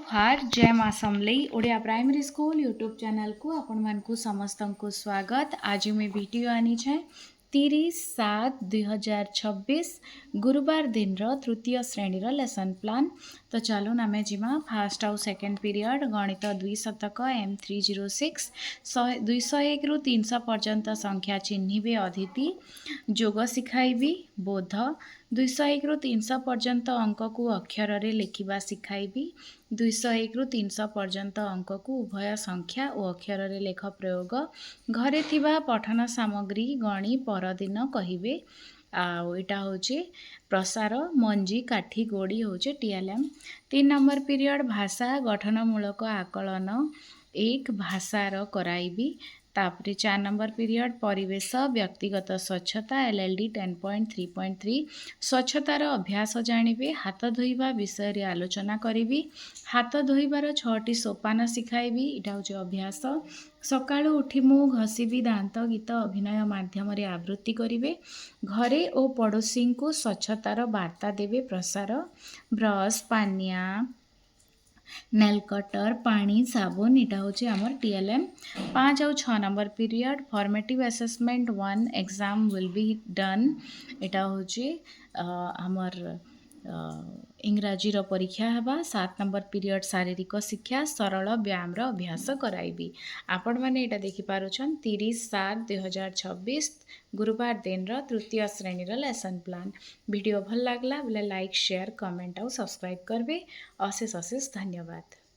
जुहार जय माँ Samalei Odia primary school YouTube channel को आपण मानकु समस्त को स्वागत। आज मैं वीडियो आनी है 30/7/2026 गुरुवार दिन तृतीय श्रेणी लेसन प्लान। तो चलो आम जीमा फास्ट आउ सेकेंड पीरियड गणित द्विशतक M306 201 रु 300 पर्यंत संख्या चिन्हिबे अदिति जोग शिखाइबी बोध 201 रु 300 पर्यंत अंक को अक्षर रे लिखिबा शिखाइबी 201 रु 300 पर्यंत अंक को उभय संख्या और अक्षर रे लेख प्रयोग घरे थिबा पठन सामग्री गणी परदिन कहिबे। आटा हूँ प्रसार मंजी काठी गोड़ी हूँ TLM। 3 नंबर पीरियड भाषा गठनमूलक आकलन 1 भाषार कराइबी। तापरे 4 नंबर पीरियड परिवेश व्यक्तिगत स्वच्छता LLD 10.3.3 स्वच्छतार अभ्यास जानिबे। हाथ धोइबा विषय रे आलोचना करिबी। हाथ धोइबार 6टी सोपान शिखाइबी। इटा हूँ अभ्यास। सकाळु उठी मु घसीबी दांत गीत अभिनय माध्यम रे आवृत्ति करिवे। घरे और पड़ोसी को स्वच्छतार वार्ता देवे प्रसार। ब्रश पानिया नेल कटर पानी साबुन इटा हूँ आमर TLM। 5 और 6 number period formative assessment 1 exam will be done. इटा हूँ आमर इंग्राजी परीक्षा हेबा। 7 नंबर पीरियड शारीरिक शिक्षा सरल व्यायाम अभ्यास कराइबी। आपण मैंने यहाँ देखिपुन 30/7/2026 गुरुवार दिन तृतीय श्रेणी लेसन प्लान। वीडियो भल लगला बोले लाइक शेयर कमेंट और सब्सक्राइब करबे। अशेष अशेष धन्यवाद।